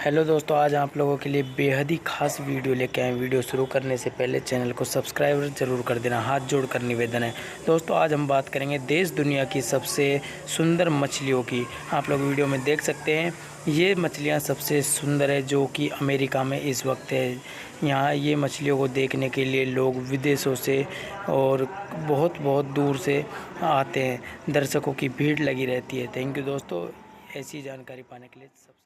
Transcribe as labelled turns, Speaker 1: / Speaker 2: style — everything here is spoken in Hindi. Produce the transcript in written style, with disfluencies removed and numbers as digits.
Speaker 1: हेलो दोस्तों, आज आप लोगों के लिए बेहद ही खास वीडियो लेके आए। वीडियो शुरू करने से पहले चैनल को सब्सक्राइब जरूर कर देना, हाथ जोड़कर निवेदन है। दोस्तों आज हम बात करेंगे देश दुनिया की सबसे सुंदर मछलियों की। आप लोग वीडियो में देख सकते हैं, ये मछलियां सबसे सुंदर है जो कि अमेरिका में इस वक्त है। यहाँ ये मछलियों को देखने के लिए लोग विदेशों से और बहुत बहुत दूर से आते हैं। दर्शकों की भीड़ लगी रहती है। थैंक यू दोस्तों, ऐसी जानकारी पाने के लिए सब